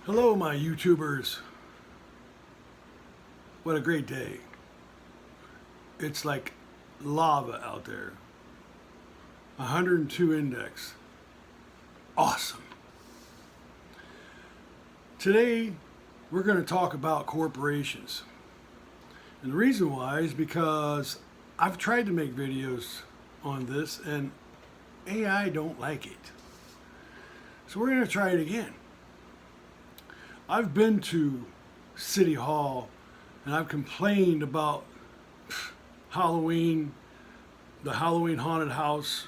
Hello, my YouTubers. What a great day. It's like lava out there. 102 index. Awesome. Today, we're going to talk about corporations. And the reason why is because I've tried to make videos on this and AI don't like it. So we're going to try it again. I've been to City Hall and I've complained about Halloween, the Halloween haunted house,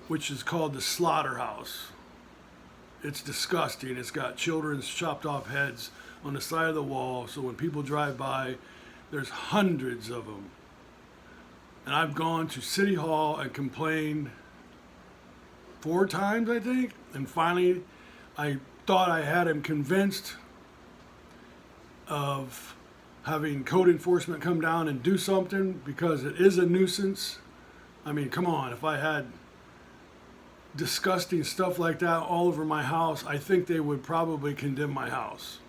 which is called the Slaughterhouse. It's disgusting. It's got children's chopped off heads on the side of the wall, so when people drive by, there's hundreds of them. And I've gone to City Hall and complained 4 times, I think, and finally I thought I had him convinced of having code enforcement come down and do something because it is a nuisance. I mean, come on, if I had disgusting stuff like that all over my house, I think they would probably condemn my house.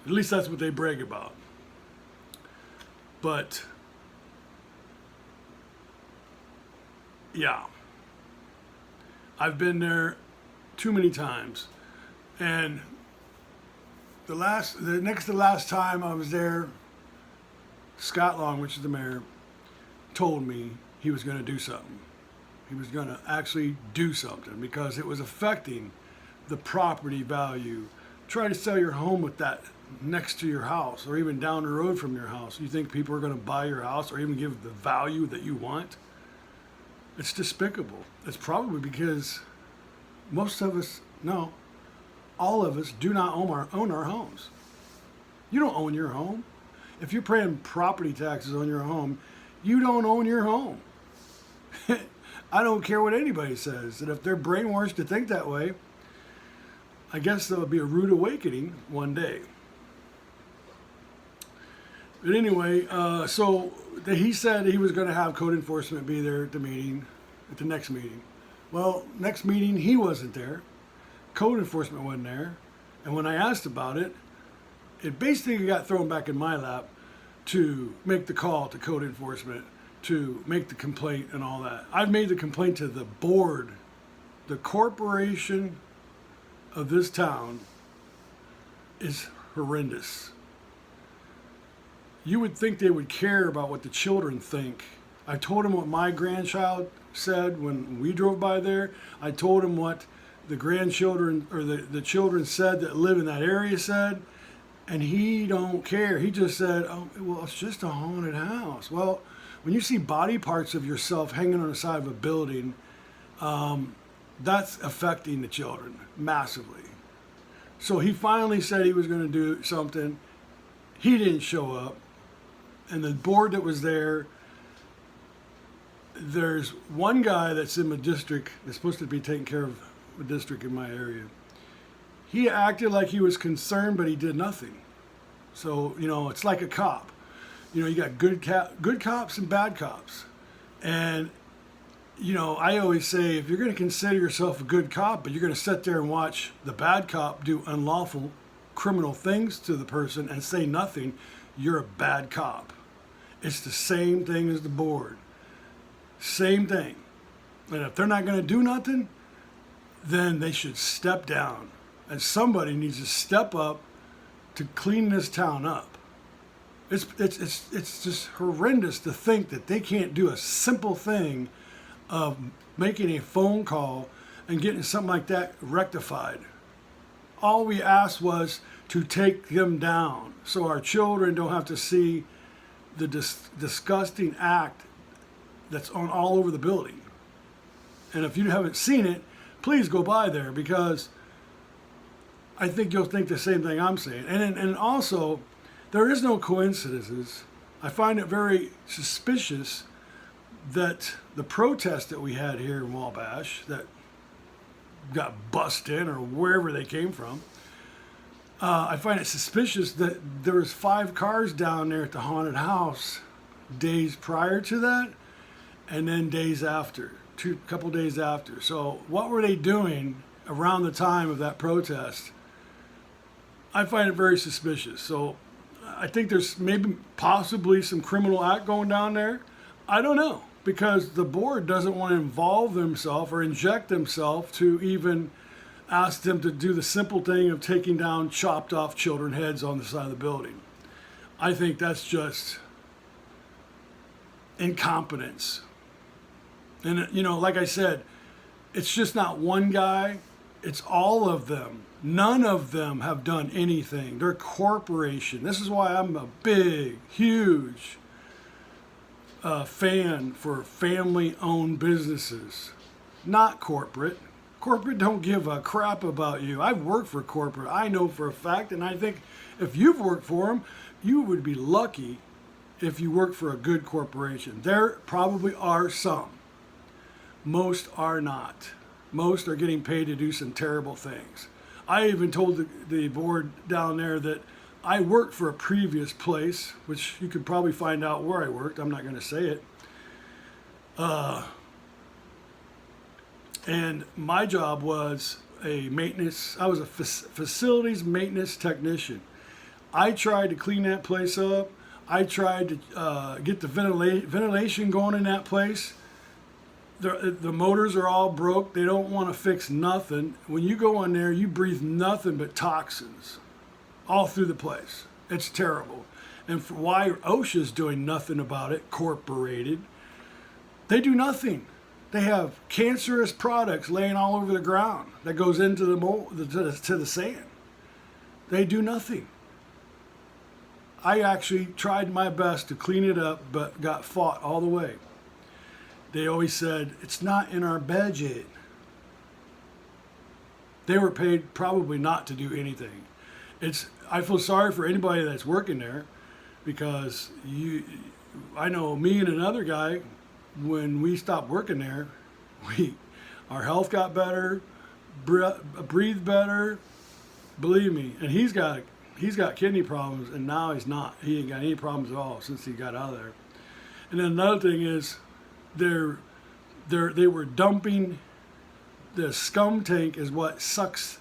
At least that's what they brag about. But yeah, I've been there too many times, and the next to last time I was there, Scott Long, which is the mayor, told me he was going to do something. He was going to actually do something because it was affecting the property value. Try to sell your home with that next to your house or even down the road from your house. You think people are going to buy your house or even give the value that you want? It's despicable. It's probably because most of us, no, all of us do not own our homes. You don't own your home. If you're paying property taxes on your home, you don't own your home. I don't care what anybody says. And if they're brainwashed to think that way, I guess there'll be a rude awakening one day. But anyway, he said he was going to have code enforcement be there at the meeting, at the next meeting. Well, next meeting, he wasn't there. Code enforcement wasn't there. And when I asked about it, it basically got thrown back in my lap to make the call to code enforcement, to make the complaint and all that. I've made the complaint to the board. The corporation of this town is horrendous. You would think they would care about what the children think. I told him what my grandchild said when we drove by there. I told him what the grandchildren or the children said that live in that area said, and he don't care. He just said, oh, well, it's just a haunted house. Well, when you see body parts of yourself hanging on the side of a building, that's affecting the children massively. So he finally said he was going to do something. He didn't show up. And the board that was there, there's one guy that's in the district that's supposed to be taking care of the district in my area. He acted like he was concerned, but he did nothing. So, it's like a cop. You got good cops and bad cops. And, I always say, if you're going to consider yourself a good cop, but you're going to sit there and watch the bad cop do unlawful criminal things to the person and say nothing, you're a bad cop. It's the same thing as the board. Same thing. And if they're not going to do nothing, then they should step down. And somebody needs to step up to clean this town up. It's just horrendous to think that they can't do a simple thing of making a phone call and getting something like that rectified. All we asked was to take them down so our children don't have to see the disgusting act that's on all over the building. And if you haven't seen it, please go by there because I think you'll think the same thing I'm saying. And also, there is no coincidences. I find it very suspicious that the protest that we had here in Wabash that got bussed in or wherever they came from, I find it suspicious that there was 5 cars down there at the haunted house days prior to that and then days after, couple days after. So what were they doing around the time of that protest, I find it very suspicious. So I think there's maybe possibly some criminal act going down there. I don't know, because the board doesn't want to involve themselves or inject themselves to even ask them to do the simple thing of taking down chopped off children heads on the side of the building. I think that's just incompetence. And, you know, like I said, it's just not one guy, it's all of them. None of them have done anything. They're corporation. This is why I'm a big, huge fan for family-owned businesses, not corporate. Corporate don't give a crap about you. I've worked for corporate. I know for a fact, and I think if you've worked for them, you would be lucky if you work for a good corporation. There probably are some. Most are not. Most are getting paid to do some terrible things. I even told the board down there that I worked for a previous place, which you could probably find out where I worked. I'm not going to say it. And my job was I was a facilities maintenance technician. I tried to clean that place up. I tried to get the ventilation going in that place. The motors are all broke. They don't want to fix nothing. When you go in there, you breathe nothing but toxins all through the place. It's terrible. And for why OSHA's doing nothing about it, corporated, they do nothing. They have cancerous products laying all over the ground that goes into to the sand. They do nothing. I actually tried my best to clean it up, but got fought all the way. They always said, it's not in our budget. They were paid probably not to do anything. I feel sorry for anybody that's working there, because I know me and another guy, when we stopped working there, our health got better, breathed better, believe me. And he's got kidney problems, and now he ain't got any problems at all since he got out of there. And then another thing is, they were dumping the scum tank is what sucks.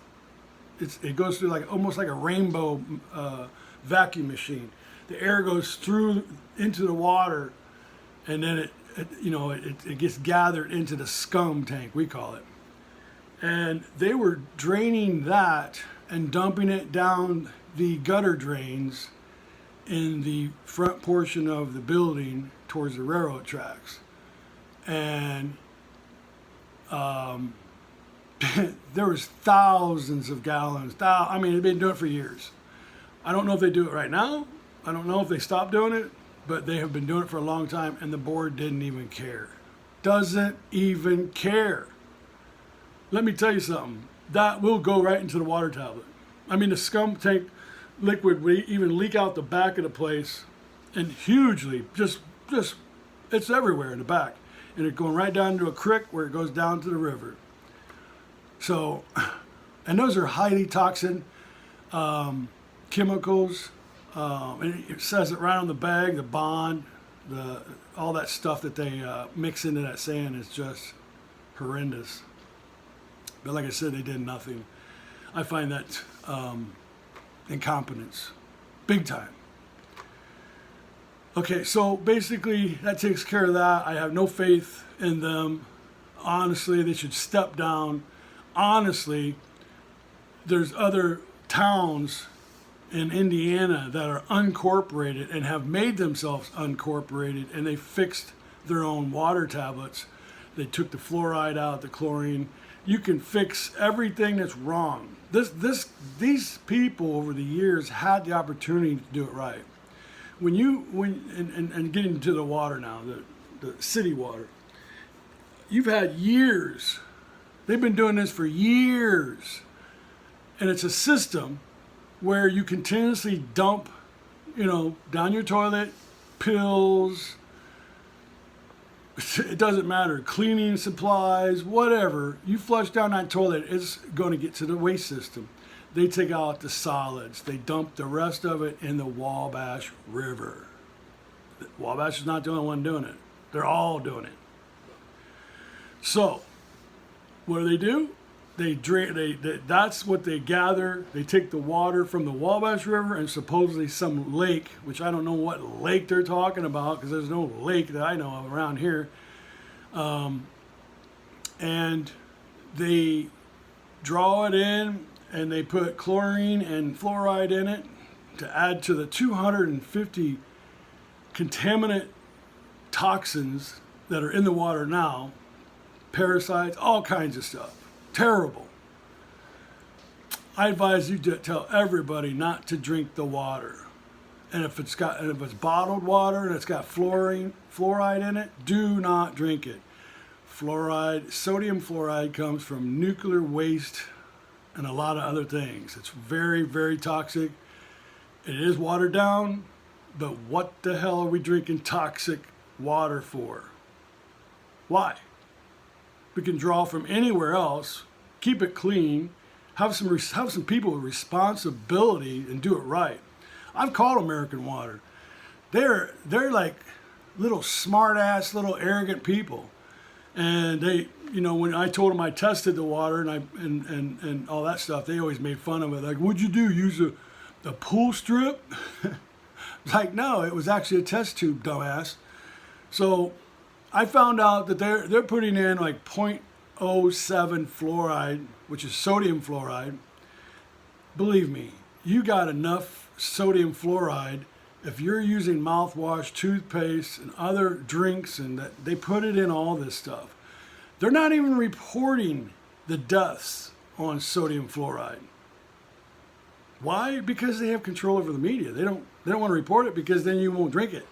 It goes through almost like a rainbow vacuum machine. The air goes through into the water, and then it gets gathered into the scum tank, we call it. And they were draining that and dumping it down the gutter drains in the front portion of the building towards the railroad tracks. And there was thousands of gallons. I mean, they've been doing it for years. I don't know if they do it right now. I don't know if they stopped doing it, but they have been doing it for a long time, and the board didn't even care. Doesn't even care. Let me tell you something. That will go right into the water tablet. I mean, the scum tank liquid would even leak out the back of the place, and hugely, just it's everywhere in the back. And it's going right down to a creek where it goes down to the river. So, and those are highly toxic chemicals. And it says it right on the bag, the bond, all that stuff that they mix into that sand is just horrendous. But like I said, they did nothing. I find that incompetence, big time. Okay, so basically that takes care of that. I have no faith in them. Honestly, they should step down. Honestly, there's other towns in Indiana that are uncorporated and have made themselves uncorporated, and they fixed their own water tablets. They took the fluoride out, the chlorine. You can fix everything that's wrong. These people over the years had the opportunity to do it right. And getting to the water now, the city water, you've had years. They've been doing this for years. And it's a system where you continuously dump, down your toilet, pills, it doesn't matter, cleaning supplies, whatever. You flush down that toilet, it's going to get to the waste system. They take out the solids. They dump the rest of it in the Wabash River. Wabash is not the only one doing it. They're all doing it. So, what do? they drink. That's what they gather. They take the water from the Wabash River and supposedly some lake, which I don't know what lake they're talking about because there's no lake that I know of around here. And they draw it in and they put chlorine and fluoride in it to add to the 250 contaminant toxins that are in the water now, parasites, all kinds of stuff. Terrible. I advise you to tell everybody not to drink the water. And if it's bottled water and it's got fluoride in it, do not drink it. Sodium fluoride comes from nuclear waste and a lot of other things. It's very, very toxic. It is watered down, but what the hell are we drinking toxic water for? Why? We can draw from anywhere else, keep it clean, have some people with responsibility and do it right. I've called American Water. They're like little smart ass, little arrogant people. And they, when I told them I tested the water and all that stuff, they always made fun of it. Like, what'd you do? Use a pool strip? Like, no, it was actually a test tube, dumbass. So I found out that they're putting in like 0.07 fluoride, which is sodium fluoride. Believe me, you got enough sodium fluoride. If you're using mouthwash, toothpaste, and other drinks, and that they put it in all this stuff, they're not even reporting the deaths on sodium fluoride. Why? Because they have control over the media. They don't want to report it because then you won't drink it.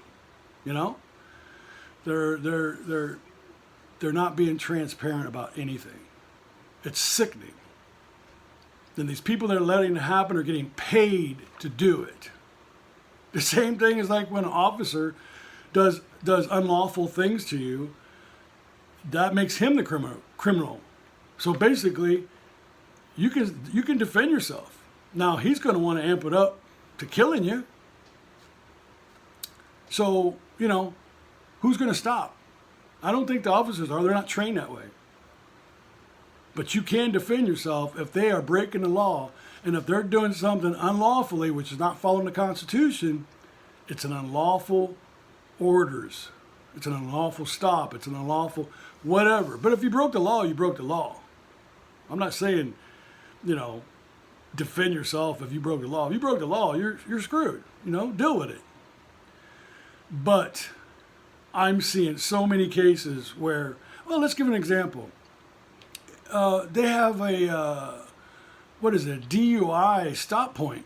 They're not being transparent about anything. It's sickening. Then these people that are letting it happen are getting paid to do it. The same thing is like when an officer does unlawful things to you, that makes him the criminal. So basically, you can defend yourself. Now he's going to want to amp it up to killing you. So, who's going to stop? I don't think the officers are. They're not trained that way. But you can defend yourself if they are breaking the law. And if they're doing something unlawfully, which is not following the Constitution, it's an unlawful orders. It's an unlawful stop. It's an unlawful whatever. But if you broke the law, you broke the law. I'm not saying, defend yourself if you broke the law. If you broke the law, you're screwed. Deal with it. But I'm seeing so many cases where, well, let's give an example. They have a DUI stop point.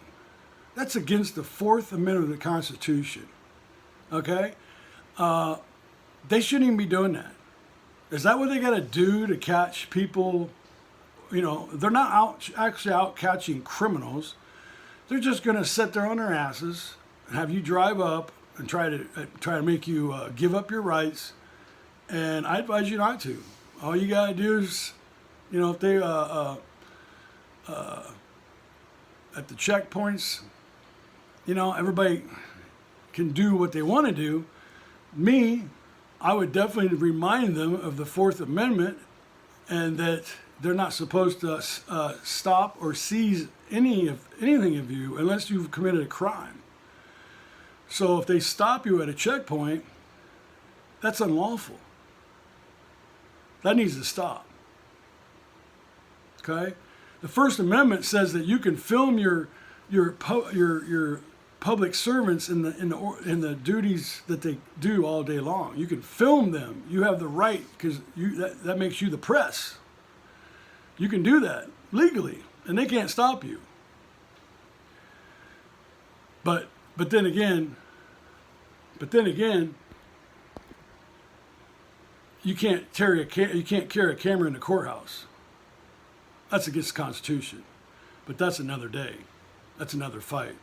That's against the Fourth Amendment of the Constitution. Okay? They shouldn't even be doing that. Is that what they got to do to catch people? They're not actually out catching criminals. They're just going to sit there on their asses and have you drive up and try to make you give up your rights. And I advise you not to. All you got to do is, if they at the checkpoints, everybody can do what they want to do. I would definitely remind them of the Fourth Amendment and that they're not supposed to stop or seize anything of you unless you've committed a crime. So if they stop you at a checkpoint, that's unlawful. That needs to stop. Okay? The First Amendment says that you can film your public servants in the duties that they do all day long. You can film them. You have the right because that makes you the press. You can do that legally, and they can't stop you. But then again, you can't carry a camera in the courthouse. That's against the Constitution. But that's another day. That's another fight.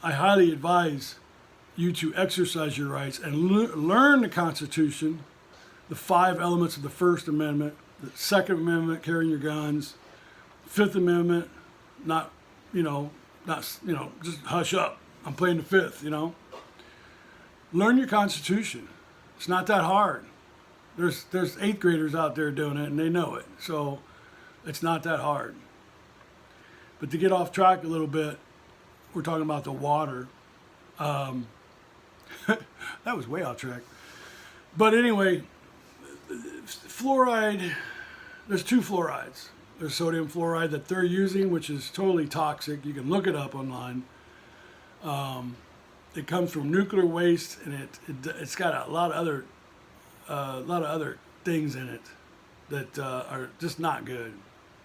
I highly advise you to exercise your rights and learn the Constitution, the 5 elements of the First Amendment, the Second Amendment, carrying your guns, Fifth Amendment, just hush up. I'm playing the Fifth, Learn your Constitution. It's not that hard. There's eighth graders out there doing it, and they know it. So it's not that hard. But to get off track a little bit, we're talking about the water. That was way off track. But anyway, fluoride, there's two fluorides. There's sodium fluoride that they're using, which is totally toxic. You can look it up online. It comes from nuclear waste, and it's got a lot of other things in it that are just not good.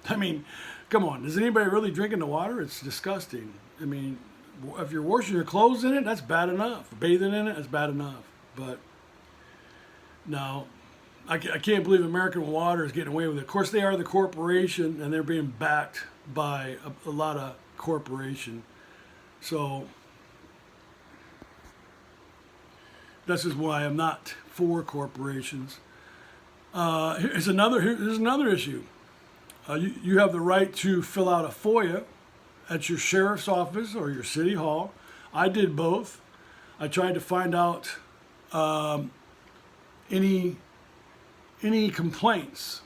I mean, come on, is anybody really drinking the water? It's disgusting. I mean, if you're washing your clothes in it, that's bad enough. Bathing in it, that's bad enough. But no, I can't believe American Water is getting away with it. Of course, they are the corporation, and they're being backed by a lot of corporation. So this is why I'm not for corporations. Here's another issue. You have the right to fill out a FOIA at your sheriff's office or your city hall. I did both. I tried to find out any complaints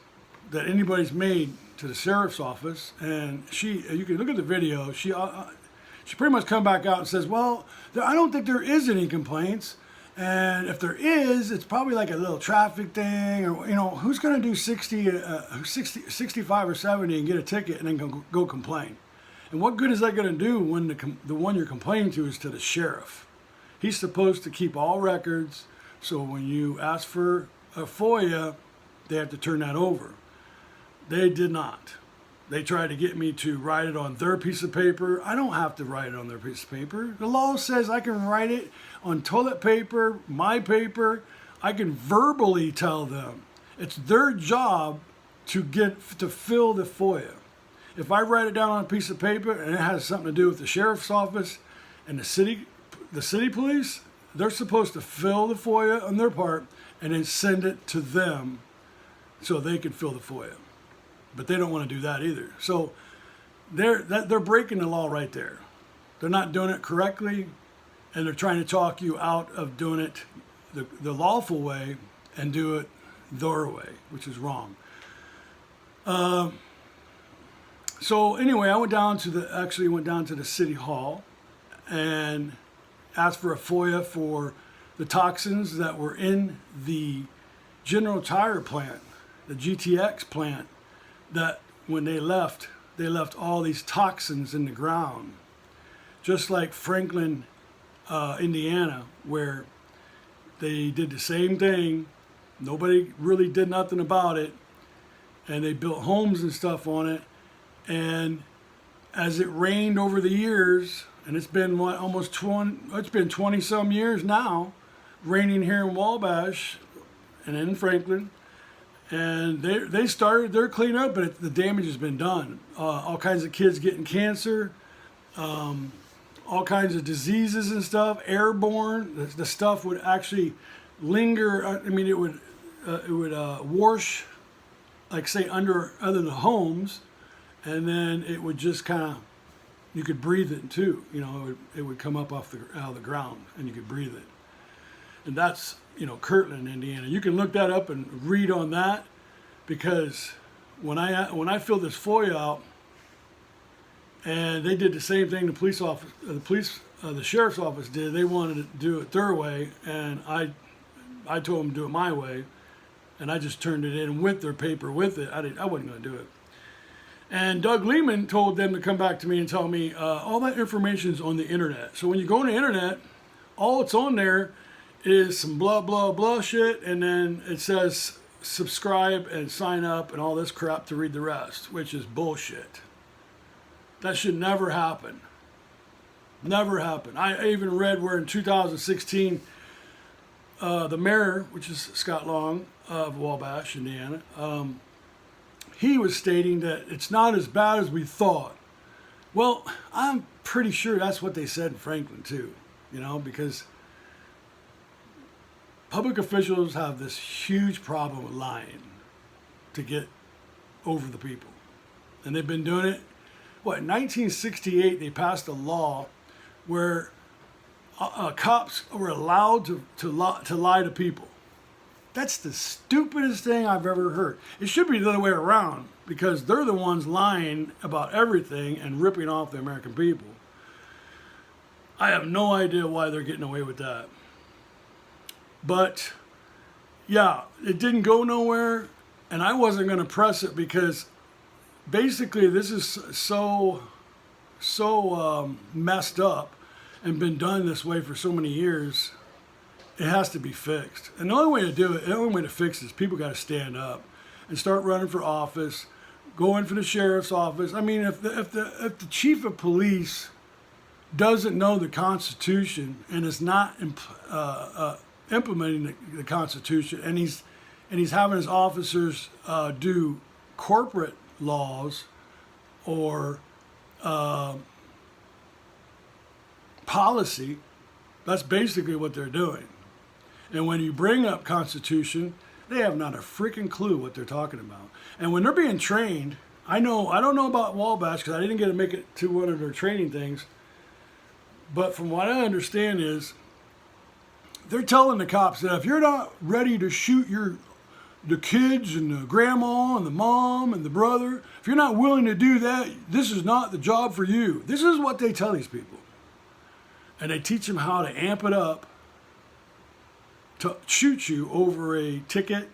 that anybody's made to the sheriff's office, and you can look at the video. She pretty much come back out and says, well, I don't think there is any complaints. And if there is, it's probably like a little traffic thing, or, who's going to do 65 or 70 and get a ticket and then go complain? And what good is that going to do when the one you're complaining to is to the sheriff? He's supposed to keep all records, so when you ask for a FOIA, they have to turn that over. They did not. They tried to get me to write it on their piece of paper. I don't have to write it on their piece of paper. The law says I can write it on toilet paper, my paper. I can verbally tell them. It's their job to fill the FOIA. If I write it down on a piece of paper and it has something to do with the sheriff's office and the city police, they're supposed to fill the FOIA on their part and then send it to them so they can fill the FOIA. But they don't want to do that either. So they're breaking the law right there. They're not doing it correctly, and they're trying to talk you out of doing it the lawful way and do it their way, which is wrong. So anyway, I went down to the city hall and asked for a FOIA for the toxins that were in the General Tire plant, the GTX plant, that when they left all these toxins in the ground. Just like Franklin, Indiana, where they did the same thing. Nobody really did nothing about it. And they built homes and stuff on it. And as it rained over the years, and it's been it's been 20 some years now, raining here in Wabash and in Franklin. And they started their cleanup, but the damage has been done. All kinds of kids getting cancer, all kinds of diseases and stuff, airborne. The stuff would actually linger. I mean, it would wash, like say under the homes, and then it would just kind of, you could breathe it too. It would come up out of the ground, and you could breathe it. And that's Kirtland, Indiana. You can look that up and read on that, because when I filled this FOIA out, and they did the same thing the sheriff's office did. They wanted to do it their way, and I told them to do it my way, and I just turned it in with their paper with it. I wasn't going to do it. And Doug Lehman told them to come back to me and tell me all that information is on the internet. So when you go on the internet, all it's on there is some blah, blah, blah shit, and then it says subscribe and sign up and all this crap to read the rest, which is bullshit. That should never happen. Never happen. I even read where in 2016, the mayor, which is Scott Long of Wabash, Indiana, he was stating that it's not as bad as we thought. Well, I'm pretty sure that's what they said in Franklin too, because public officials have this huge problem with lying to get over the people. And they've been doing it. In 1968, they passed a law where cops were allowed to lie to people. That's the stupidest thing I've ever heard. It should be the other way around, because they're the ones lying about everything and ripping off the American people. I have no idea why they're getting away with that. But yeah, it didn't go nowhere, and I wasn't going to press it because basically this is so messed up and been done this way for so many years. It has to be fixed. And the only way to do it, the only way to fix it is people got to stand up and start running for office, go in for the sheriff's office. I mean, if the chief of police doesn't know the Constitution and is not implementing the Constitution, and he's having his officers do corporate laws or policy, that's basically what they're doing. And when you bring up Constitution, they have not a freaking clue what they're talking about. And when they're being trained, I don't know about Wabash because I didn't get to make it to one of their training things. But from what I understand is, they're telling the cops that if you're not ready to shoot the kids and the grandma and the mom and the brother, if you're not willing to do that, this is not the job for you. This is what they tell these people. And they teach them how to amp it up to shoot you over a ticket,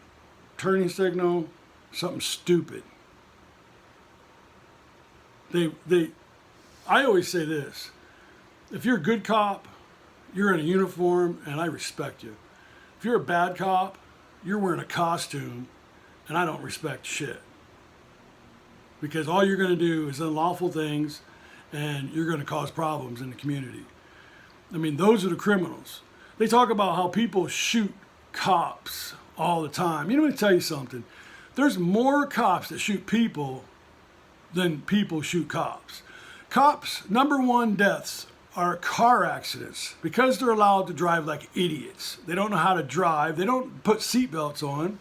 turning signal, something stupid. I always say this: if you're a good cop, you're in a uniform and I respect you. If you're a bad cop, you're wearing a costume and I don't respect shit. Because all you're going to do is unlawful things and you're going to cause problems in the community. I mean, those are the criminals. They talk about how people shoot cops all the time. You know, let me tell you something. There's more cops that shoot people than people shoot cops. Cops' number one deaths are car accidents because they're allowed to drive like idiots. They don't know how to drive. They don't put seatbelts on.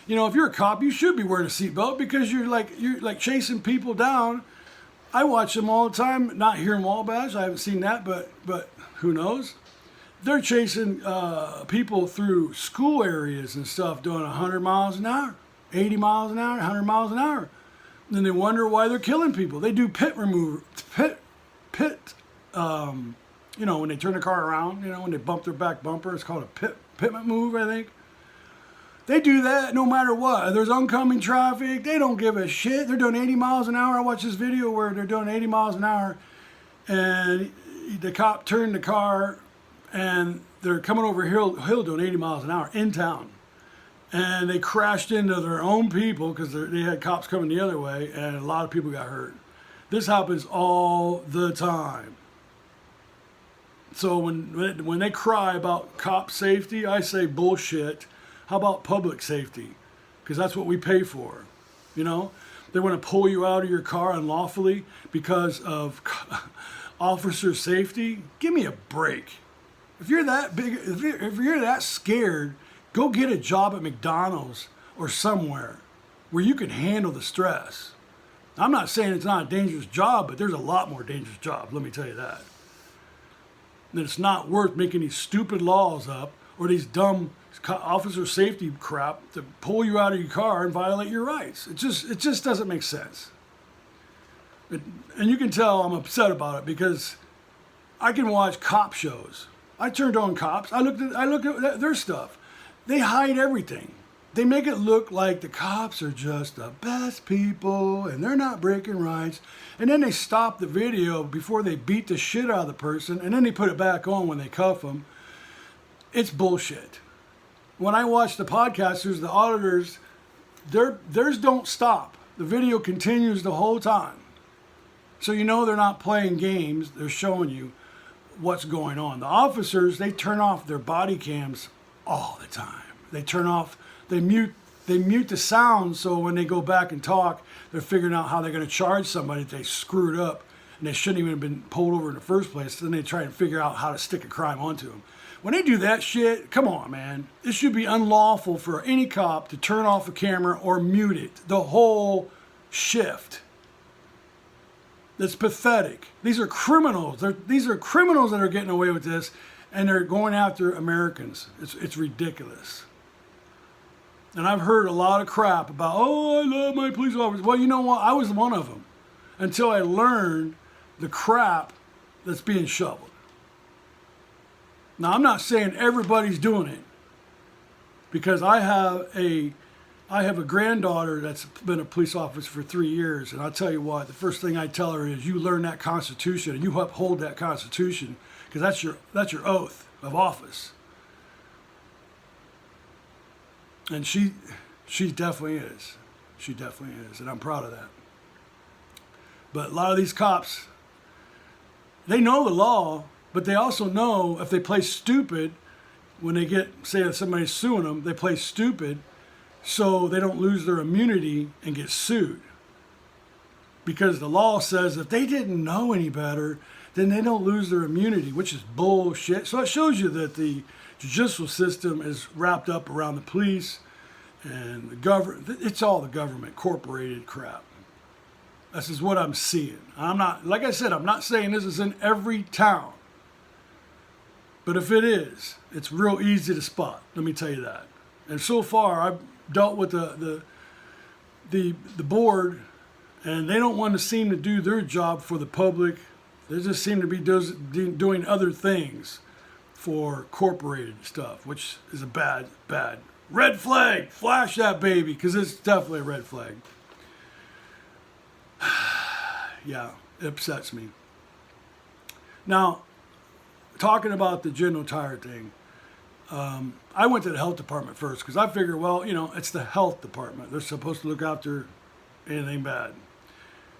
You know, if you're a cop, you should be wearing a seatbelt because you're like chasing people down. I watch them all the time. Not here in Wabash. I haven't seen that, but who knows? They're chasing people through school areas and stuff doing 100 miles an hour, 80 miles an hour, 100 miles an hour. And then they wonder why they're killing people. They do pit, you know, when they turn the car around, you know, when they bump their back bumper, it's called a pitment move, I think. They do that no matter what. There's oncoming traffic. They don't give a shit. They're doing 80 miles an hour. I watched this video where they're doing 80 miles an hour and the cop turned the car and they're coming over hill doing 80 miles an hour in town. And they crashed into their own people because they had cops coming the other way and a lot of people got hurt. This happens all the time. So when they cry about cop safety, I say bullshit. How about public safety? Because that's what we pay for. You know, they want to pull you out of your car unlawfully because of officer safety. Give me a break. If you're that big, if you're that scared, go get a job at McDonald's or somewhere where you can handle the stress. I'm not saying it's not a dangerous job, but there's a lot more dangerous jobs, let me tell you that. And it's not worth making these stupid laws up or these dumb officer safety crap to pull you out of your car and violate your rights. It just doesn't make sense. And you can tell I'm upset about it because I can watch cop shows. I turned on cops. I looked at their stuff. They hide everything. They make it look like the cops are just the best people and they're not breaking rights. And then they stop the video before they beat the shit out of the person and then they put it back on when they cuff them. It's bullshit. When I watch the podcasters, the auditors, theirs don't stop. The video continues the whole time. So you know they're not playing games. They're showing you what's going on. The officers, they turn off their body cams all the time. They mute the sound so when they go back and talk, they're figuring out how they're going to charge somebody if they screwed up and they shouldn't even have been pulled over in the first place. Then they try and figure out how to stick a crime onto them. When they do that shit, come on, man. It should be unlawful for any cop to turn off a camera or mute it the whole shift. That's pathetic. These are criminals. These are criminals that are getting away with this, and they're going after Americans. It's ridiculous. And I've heard a lot of crap about, oh, I love my police officers. Well, you know what? I was one of them until I learned the crap that's being shoveled. Now, I'm not saying everybody's doing it, because I have a granddaughter that's been a police officer for 3 years, and I'll tell you what, the first thing I tell her is, you learn that Constitution and you uphold that Constitution, because that's your oath of office. And she definitely is. She definitely is, and I'm proud of that. But a lot of these cops, they know the law, but they also know if they play stupid, when they get, say if somebody's suing them, they play stupid so they don't lose their immunity and get sued. Because the law says if they didn't know any better, then they don't lose their immunity, which is bullshit. So it shows you that the judicial system is wrapped up around the police and the government. It's all the government, corporated crap. This is what I'm seeing. I'm not, like I said, I'm not saying this is in every town. But if it is, it's real easy to spot. Let me tell you that. And so far, I've dealt with the board, and they don't want to seem to do their job for the public. They just seem to be doing other things for corporated stuff, which is a bad red flag. Flash that baby, because it's definitely a red flag. Yeah, it upsets me. Now, talking about the General Tire thing, I went to the health department first because I figured, well, you know, it's the health department. They're supposed to look after anything bad.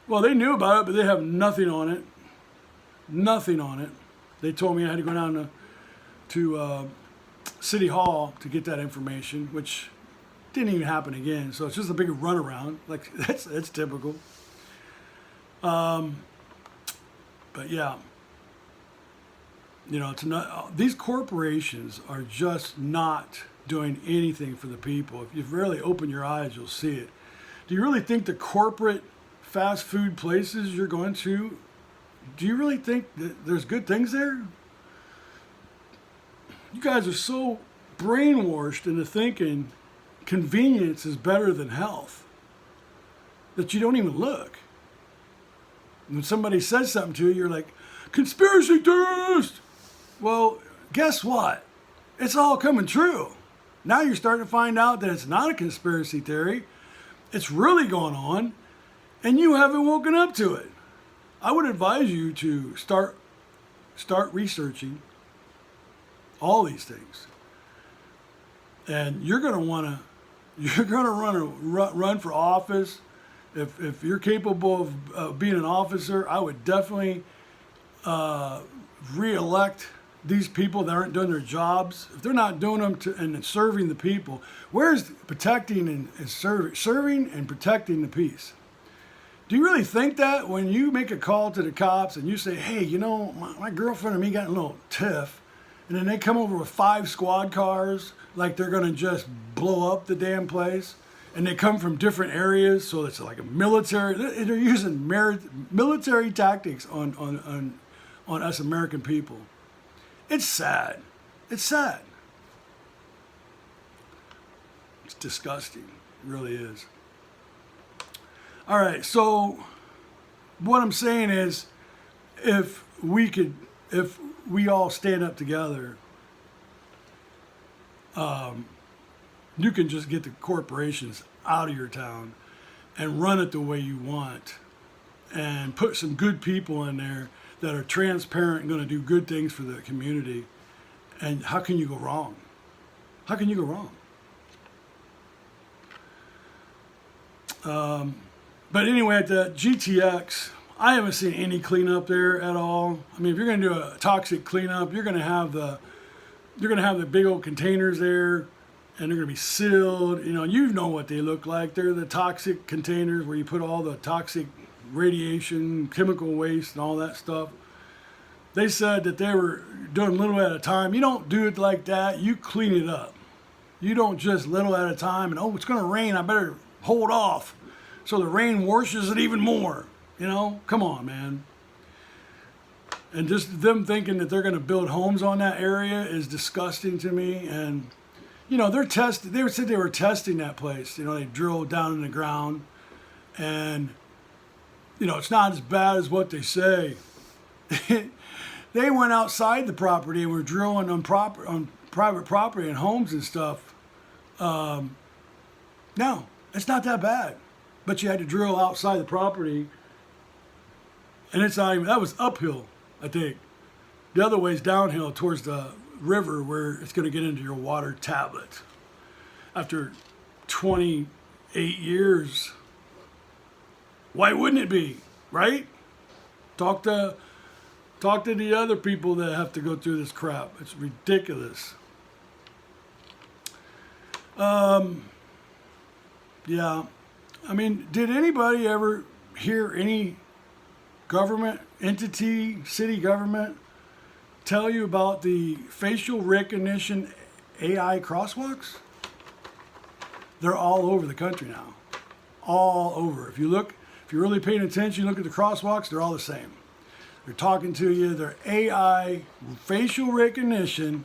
Well, they knew about it, but they have nothing on it. Nothing on it. They told me I had to go down to City Hall to get that information, which didn't even happen again. So it's just a big runaround. Like, that's typical. But yeah. You know, these corporations are just not doing anything for the people. If you really open your eyes, you'll see it. Do you really think the corporate fast food places you're going to, do you really think that there's good things there? You guys are so brainwashed into thinking convenience is better than health that you don't even look. When somebody says something to you, you're like, conspiracy theorist! Well, guess what? It's all coming true. Now you're starting to find out that it's not a conspiracy theory. It's really going on, and you haven't woken up to it. I would advise you to start researching all these things. And you're going to run for office. If you're capable of being an officer, I would definitely re-elect these people that aren't doing their jobs. If they're not doing them and serving the people, where's protecting and serving and protecting the peace? Do you really think that when you make a call to the cops and you say, hey, you know, my girlfriend and me got a little tiff, and then they come over with 5 squad cars like they're going to just blow up the damn place, and they come from different areas, so it's like a military, they're using military tactics on us American people. It's sad. It's sad. It's disgusting. It really is. All right, so what I'm saying is, if we all stand up together, you can just get the corporations out of your town and run it the way you want, and put some good people in there that are transparent and going to do good things for the community. And how can you go wrong? How can you go wrong? But anyway, at the GTX, I haven't seen any cleanup there at all. I mean, if you're going to do a toxic cleanup, you're going to have the big old containers there, and they're going to be sealed. You know what they look like. They're the toxic containers where you put all the toxic radiation, chemical waste, and all that stuff. They said that they were doing little at a time. You don't do it like that. You clean it up. You don't just little at a time and, oh, it's going to rain, I better hold off so the rain washes it even more. Come on, man. And just them thinking that they're going to build homes on that area is disgusting to me. And They said they were testing that place. They drilled down in the ground, and it's not as bad as what they say. They went outside the property and were drilling on private property and homes and stuff. No, it's not that bad, but you had to drill outside the property, and it's not even, that was uphill, I think. The other way's downhill towards the river where it's going to get into your water tablet. After 28 years, why wouldn't it be, right? Talk to the other people that have to go through this crap. It's ridiculous. Yeah. I mean, did anybody ever hear any government entity, city government, tell you about the facial recognition AI crosswalks? They're all over the country now. All over. If you're really paying attention, you look at the crosswalks, they're all the same. They're talking to you, they're AI facial recognition.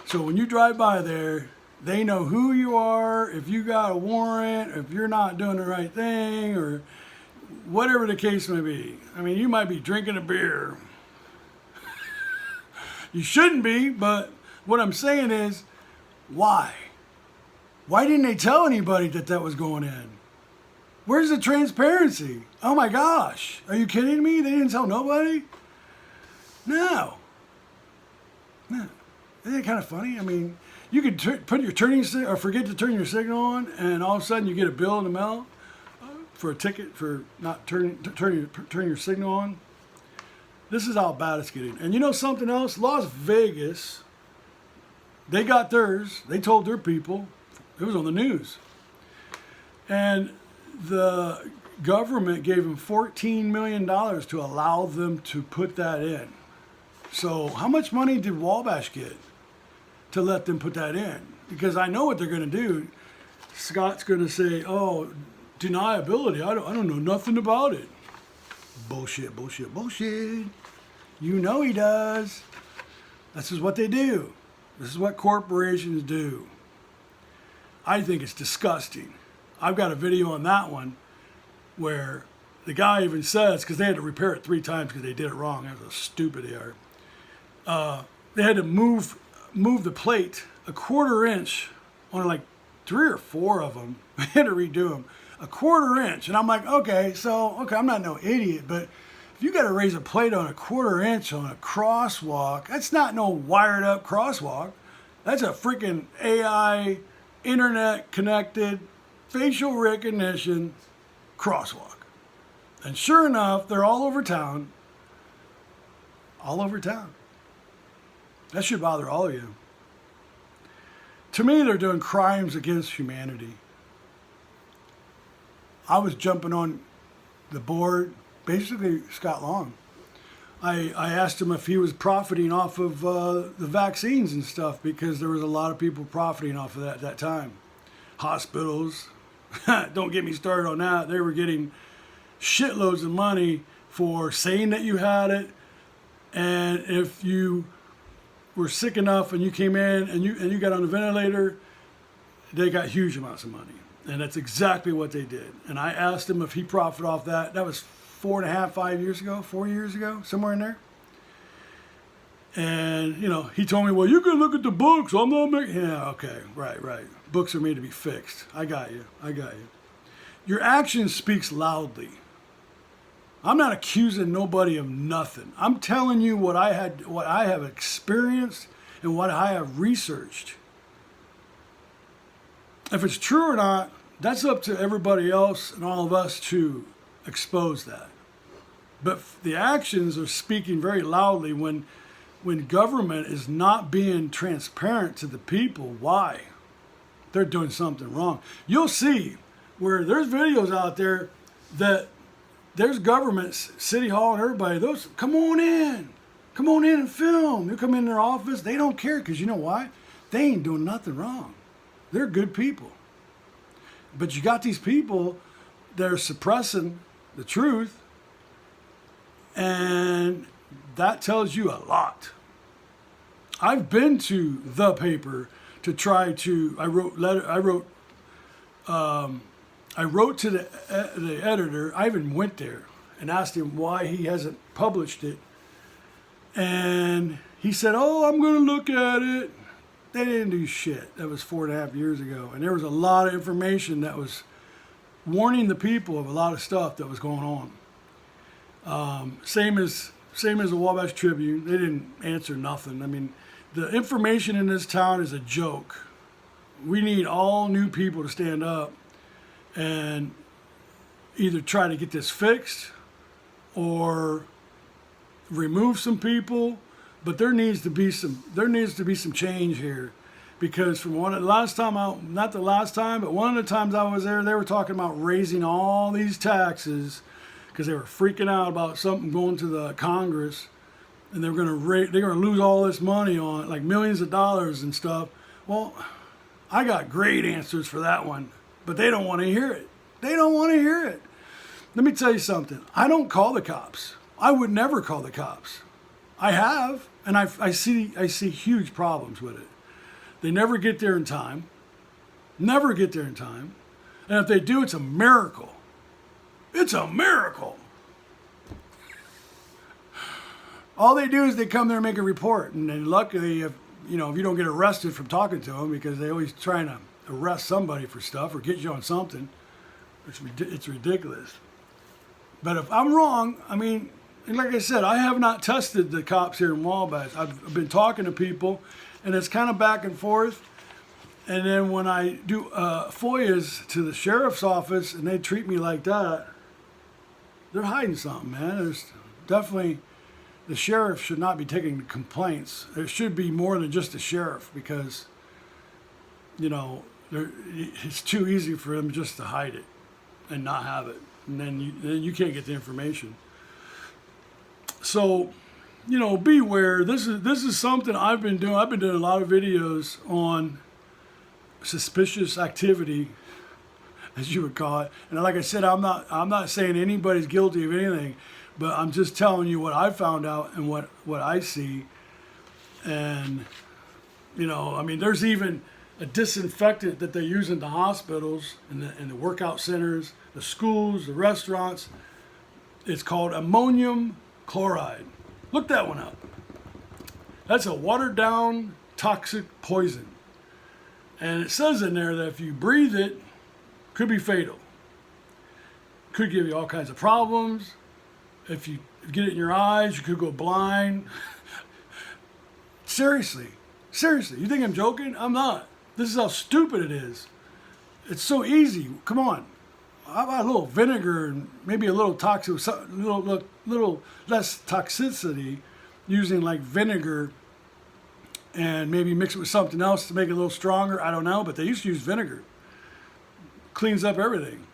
So when you drive by there, they know who you are, if you got a warrant, if you're not doing the right thing, or whatever the case may be. I mean, you might be drinking a beer. You shouldn't be, but what I'm saying is, why? Why didn't they tell anybody that was going in? Where's the transparency? Oh my gosh. Are you kidding me? They didn't tell nobody? No. Isn't that kind of funny? I mean, you could put your or forget to turn your signal on, and all of a sudden you get a bill in the mail for a ticket for not turning your signal on. This is how bad it's getting. And you know something else? Las Vegas, they got theirs. They told their people. It was on the news. And the government gave them $14 million to allow them to put that in. So how much money did Wabash get to let them put that in? Because I know what they're going to do. Scott's going to say, oh, deniability. I don't know nothing about it. Bullshit, bullshit, bullshit. You know he does. This is what they do. This is what corporations do. I think it's disgusting. I've got a video on that one where the guy even says, because they had to repair it 3 times because they did it wrong. That's how stupid they are. They had to move the plate a 1/4 inch on like 3 or 4 of them. They had to redo them. A 1/4 inch. And I'm like, okay, I'm not no idiot, but if you got to raise a plate on a 1/4 inch on a crosswalk, that's not no wired up crosswalk. That's a freaking AI, internet connected, facial recognition crosswalk. And sure enough, they're all over town. All over town. That should bother all of you. To me, they're doing crimes against humanity. I was jumping on the board, basically Scott Long. I asked him if he was profiting off of the vaccines and stuff, because there was a lot of people profiting off of that at that time. Hospitals, don't get me started on that. They were getting shitloads of money for saying that you had it, and if you were sick enough and you came in and you got on a ventilator, they got huge amounts of money. And that's exactly what they did. And I asked him if he profited off that. That was 4 years ago, somewhere in there. And, he told me, well, you can look at the books. I'm not making... Yeah, okay, right. Books are made to be fixed. I got you. Your action speaks loudly. I'm not accusing nobody of nothing. I'm telling you what I have experienced and what I have researched. If it's true or not, that's up to everybody else and all of us to expose that. But the actions are speaking very loudly when government is not being transparent to the people. Why? They're doing something wrong. You'll see where there's videos out there that there's governments, City Hall and everybody, those, come on in and film. You come in their office, they don't care, because you know why? They ain't doing nothing wrong. They're good people. But you got these people that are suppressing the truth, and that tells you a lot. I've been to the paper to try to. I wrote to the editor. I even went there and asked him why he hasn't published it. And he said, "Oh, I'm going to look at it." They didn't do shit. That was 4.5 years ago. And there was a lot of information that was warning the people of a lot of stuff that was going on. Same as the Wabash Tribune. They didn't answer nothing. I mean, the information in this town is a joke. We need all new people to stand up and either try to get this fixed or remove some people. But there needs to be some change here, because from one of the last time not the last time, but one of the times I was there, they were talking about raising all these taxes because they were freaking out about something going to the Congress, and they're going to lose all this money on it, like millions of dollars and stuff. Well, I got great answers for that one, but they don't want to hear it. They don't want to hear it. Let me tell you something. I don't call the cops. I would never call the cops. I have, and I see huge problems with it. They never get there in time. Never get there in time. And if they do, it's a miracle. It's a miracle. All they do is they come there and make a report, and then luckily, if you don't get arrested from talking to them, because they always trying to arrest somebody for stuff or get you on something, it's ridiculous. But if I'm wrong, I mean, and like I said, I have not tested the cops here in Wabash. I've been talking to people, and it's kind of back and forth. And then when I do FOIAs to the sheriff's office and they treat me like that, they're hiding something, man. There's definitely, the sheriff should not be taking complaints. There should be more than just the sheriff, because, it's too easy for them just to hide it and not have it. And then you can't get the information. So, beware. This is something I've been doing. I've been doing a lot of videos on suspicious activity, as you would call it. And like I said, I'm not saying anybody's guilty of anything, but I'm just telling you what I found out and what I see. And there's even a disinfectant that they use in the hospitals and the workout centers, the schools, the restaurants. It's called ammonium chloride. Look that one up. That's a watered down toxic poison. And it says in there that if you breathe it, could be fatal. Could give you all kinds of problems. If you get it in your eyes, you could go blind. Seriously. You think I'm joking? I'm not. This is how stupid it is. It's so easy. Come on. How about a little vinegar and maybe a little toxic, little less toxicity, using like vinegar, and maybe mix it with something else to make it a little stronger. I don't know, but they used to use vinegar. Cleans up everything.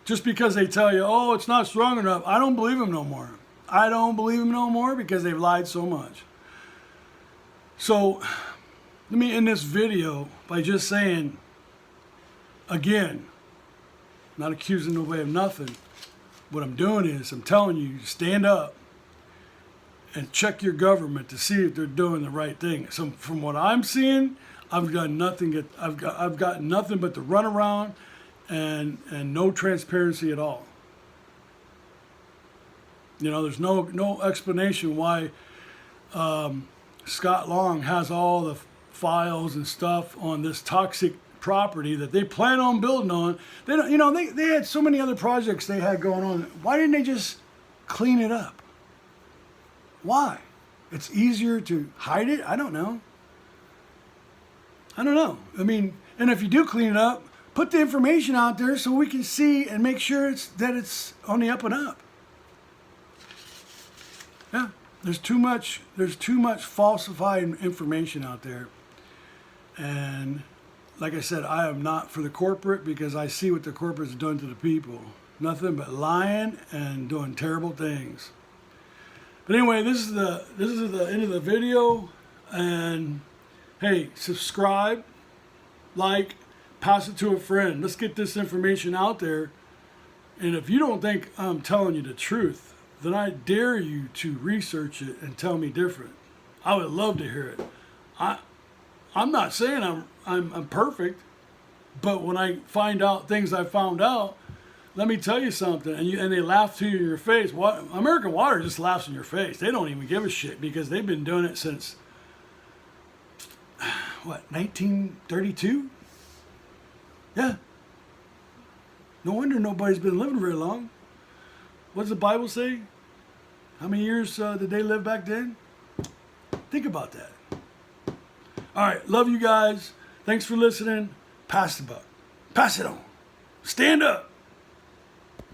Just because they tell you, oh, it's not strong enough, I don't believe them no more. I don't believe them no more because they've lied so much. So let me end this video by just saying, again, not accusing nobody of nothing. What I'm doing is I'm telling you, stand up and check your government to see if they're doing the right thing. So from what I'm seeing, I've got nothing. I've got nothing but the runaround and no transparency at all. There's no explanation why Scott Long has all the files and stuff on this toxic property that they plan on building on. They don't, they had so many other projects they had going on. Why didn't they just clean it up? Why? It's easier to hide it? I don't know. I mean, and if you do clean it up, put the information out there so we can see and make sure that it's on the up and up. Yeah, there's too much falsified information out there. And like I said, I am not for the corporate, because I see what the corporate's done to the people. Nothing but lying and doing terrible things. But anyway, this is the end of the video. And hey, subscribe, like, pass it to a friend. Let's get this information out there. And if you don't think I'm telling you the truth, then I dare you to research it and tell me different. I would love to hear it. I'm not saying I'm perfect, but when I find out things I found out, let me tell you something, and they laugh to you in your face. What American Water just laughs in your face. They don't even give a shit because they've been doing it since what, 1932? Yeah. No wonder nobody's been living very long. What does the Bible say? How many years did they live back then? Think about that. All right, love you guys. Thanks for listening. Pass the buck. Pass it on. Stand up.